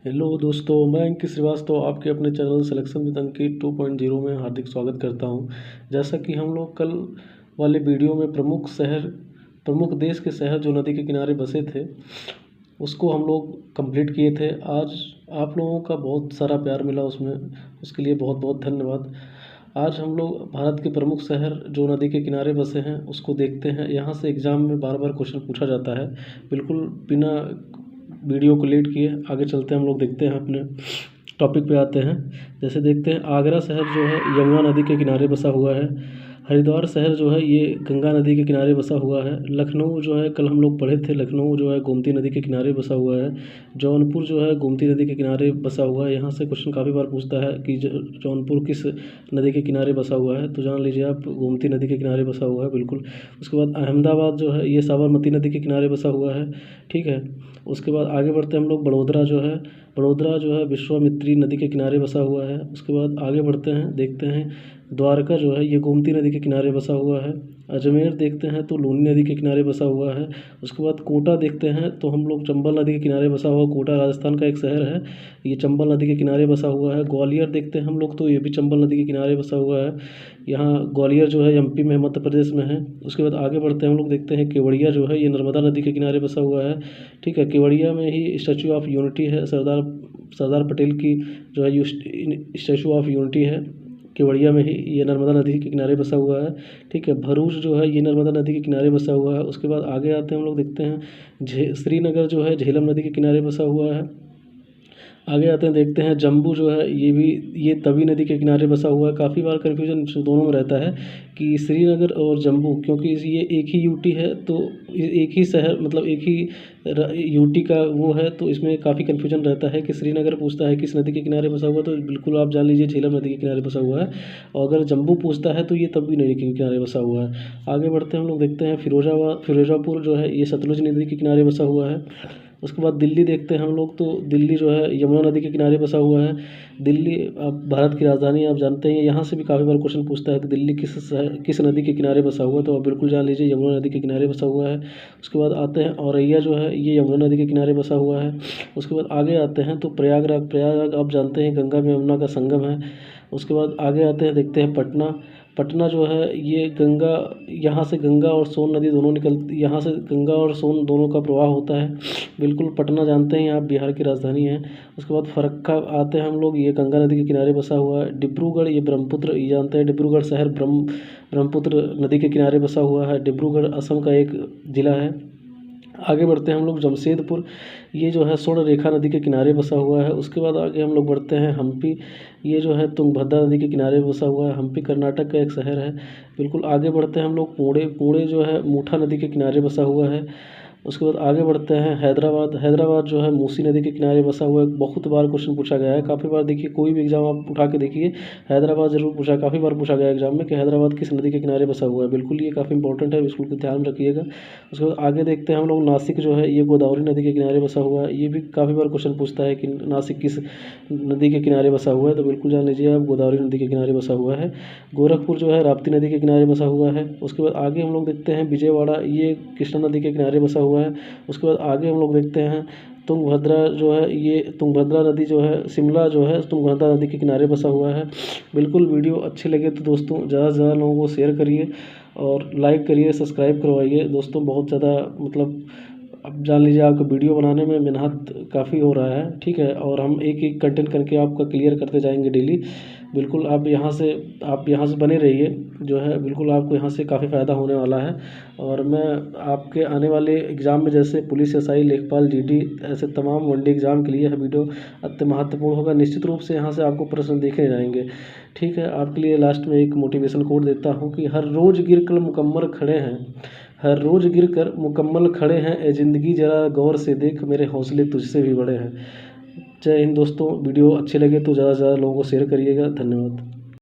Hello दोस्तों, मैं अंकित श्रीवास्तव आपके अपने चैनल सिलेक्शन विद अंकित 2.0 में हार्दिक स्वागत करता हूं। जैसा कि हम लोग कल वाले वीडियो में प्रमुख देश के शहर जो नदी के किनारे बसे थे उसको हम लोग कंप्लीट किए थे। आज आप लोगों का बहुत सारा प्यार मिला उसमें, उसके लिए बहुत बहुत धन्यवाद। आज हम लोग भारत के प्रमुख शहर जो नदी के किनारे बसे हैं उसको देखते हैं। यहाँ से एग्ज़ाम में बार बार क्वेश्चन पूछा जाता है। बिल्कुल बिना वीडियो को लेट किए आगे चलते हैं, हम लोग देखते हैं, अपने टॉपिक पे आते हैं। जैसे देखते हैं, आगरा शहर जो है यमुना नदी के किनारे बसा हुआ है। हरिद्वार शहर जो है ये गंगा नदी के किनारे बसा हुआ है। लखनऊ जो है कल हम लोग पढ़े थे, लखनऊ जो है गोमती नदी के किनारे बसा हुआ है। जौनपुर जो है गोमती नदी के किनारे बसा हुआ है। यहाँ से क्वेश्चन काफ़ी बार पूछता है कि जौनपुर किस नदी के किनारे बसा हुआ है, तो जान लीजिए आप गोमती नदी के किनारे बसा हुआ है बिल्कुल। उसके बाद अहमदाबाद जो है ये साबरमती नदी के किनारे बसा हुआ है, ठीक है। उसके बाद आगे बढ़ते हैं हम लोग, बड़ोदरा जो है विश्वामित्री नदी के किनारे बसा हुआ है। उसके बाद आगे बढ़ते हैं, देखते हैं द्वारका जो है ये गोमती नदी के किनारे बसा हुआ है। अजमेर देखते हैं तो लूनी नदी के किनारे बसा हुआ है। उसके बाद कोटा देखते हैं तो हम लोग चंबल नदी के किनारे बसा हुआ, कोटा राजस्थान का एक शहर है, ये चंबल नदी के किनारे बसा हुआ है। ग्वालियर देखते हैं हम लोग तो ये भी चंबल नदी के किनारे बसा हुआ है। यहाँ ग्वालियर जो है एमपी में, मध्य प्रदेश में है। उसके बाद आगे बढ़ते हैं हम लोग, देखते हैं केवड़िया जो है ये नर्मदा नदी के किनारे बसा हुआ है, ठीक है। केवड़िया में ही स्टैचू ऑफ यूनिटी है, सरदार पटेल की जो है स्टैचू ऑफ यूनिटी है, केवड़िया में ही ये नर्मदा नदी के किनारे बसा हुआ है, ठीक है। भरूच जो है ये नर्मदा नदी के किनारे बसा हुआ है। उसके बाद आगे आते हैं हम लोग, देखते हैं श्रीनगर जो है झेलम नदी के किनारे बसा हुआ है। आगे आते हैं, देखते हैं जम्मू जो है ये तवी नदी के किनारे बसा हुआ है। काफ़ी बार कन्फ्यूजन दोनों में रहता है कि श्रीनगर और जम्मू, क्योंकि ये एक ही यूटी है तो एक ही शहर, मतलब एक ही यूटी का वो है, तो इसमें काफ़ी कन्फ्यूजन रहता है कि श्रीनगर पूछता है किस नदी के किनारे बसा हुआ, तो बिल्कुल आप जान लीजिए झेलम नदी के किनारे बसा हुआ है। और अगर जम्मू पूछता है तो ये तवी नदी के किनारे बसा हुआ है। आगे बढ़ते हैं हम लोग, देखते हैं फिरोजापुर जो है ये सतलुज नदी के किनारे बसा हुआ है। उसके बाद दिल्ली देखते हैं हम लोग, तो दिल्ली जो है यमुना नदी के किनारे बसा हुआ है। दिल्ली अब भारत की राजधानी आप जानते हैं, यहाँ से भी काफ़ी बार क्वेश्चन पूछता है कि दिल्ली किस नदी के किनारे बसा हुआ है, तो आप बिल्कुल जान लीजिए यमुना नदी के किनारे बसा हुआ है। उसके बाद आते हैं औरैया जो है ये यमुना नदी के किनारे बसा हुआ है। उसके बाद आगे आते हैं तो प्रयागराज आप जानते हैं गंगा में यमुना का संगम है। उसके बाद आगे आते हैं, देखते हैं पटना जो है ये यहाँ से गंगा और सोन नदी दोनों यहाँ से गंगा और सोन दोनों का प्रवाह होता है। बिल्कुल पटना जानते हैं आप बिहार की राजधानी है। उसके बाद फरक्का आते हैं हम लोग, ये गंगा नदी के किनारे बसा हुआ है। डिब्रूगढ़ ये ब्रह्मपुत्र, ये जानते हैं डिब्रूगढ़ शहर ब्रह्मपुत्र नदी के किनारे बसा हुआ है। डिब्रूगढ़ असम का एक ज़िला है। आगे बढ़ते हैं हम लोग, जमशेदपुर ये जो है स्वर्ण रेखा नदी के किनारे बसा हुआ है। उसके बाद आगे हम लोग बढ़ते हैं, हम्पी ये जो है तुंगभद्रा नदी के किनारे बसा हुआ है। हम्पी कर्नाटक का एक शहर है। बिल्कुल आगे बढ़ते हैं हम लोग, पुणे जो है मूठा नदी के किनारे बसा हुआ है। उसके बाद आगे बढ़ते हैं, हैदराबाद जो है मूसी नदी के किनारे बसा हुआ है। बहुत बार क्वेश्चन पूछा गया है, काफ़ी बार देखिए, कोई भी एग्जाम आप उठा के देखिए, हैदराबाद जरूर पूछा, काफ़ी बार पूछा गया एग्जाम में कि हैदराबाद किस नदी के किनारे बसा हुआ है। बिल्कुल ये काफ़ी इंपॉर्टेंट है, बिल्कुल ध्यान रखिएगा। उसके बाद आगे देखते हैं हम लोग, नासिक जो है ये गोदावरी नदी के किनारे बसा हुआ है। ये भी काफ़ी बार क्वेश्चन पूछता है कि नासिक किस नदी के किनारे बसा हुआ है, तो बिल्कुल जान लीजिए आप गोदावरी नदी के किनारे बसा हुआ है। गोरखपुर जो है राप्ती नदी के किनारे बसा हुआ है। उसके बाद आगे हम लोग देखते हैं विजयवाड़ा, ये कृष्णा नदी के किनारे बसा हुआ है। उसके बाद आगे हम लोग देखते हैं तुंगभद्रा जो है ये तुंगभद्रा नदी जो है शिमला जो है तुंगभद्रा नदी के किनारे बसा हुआ है। बिल्कुल वीडियो अच्छे लगे तो दोस्तों ज़्यादा से ज़्यादा लोगों को शेयर करिए और लाइक करिए, सब्सक्राइब करवाइए दोस्तों। बहुत ज़्यादा मतलब अब जान लीजिए आपको वीडियो बनाने में मेहनत काफ़ी हो रहा है, ठीक है। और हम एक एक कंटेंट करके आपका क्लियर करते जाएंगे डेली। बिल्कुल आप यहाँ से बने रहिए, जो है बिल्कुल आपको यहाँ से काफ़ी फ़ायदा होने वाला है। और मैं आपके आने वाले एग्ज़ाम में जैसे पुलिस एसआई लेखपाल जीडी ऐसे तमाम वनडे एग्ज़ाम के लिए यह वीडियो अति महत्वपूर्ण होगा। निश्चित रूप से यहाँ से आपको प्रश्न देखे जाएंगे, ठीक है। आपके लिए लास्ट में एक मोटिवेशन कोट देता हूँ कि हर रोज़ गिर कर मुकम्मल खड़े हैं, ए ज़िंदगी ज़रा गौर से देख, मेरे हौसले तुझसे भी बड़े हैं। जय हिंद दोस्तों। वीडियो अच्छे लगे तो ज़्यादा से ज़्यादा लोगों को शेयर करिएगा। धन्यवाद।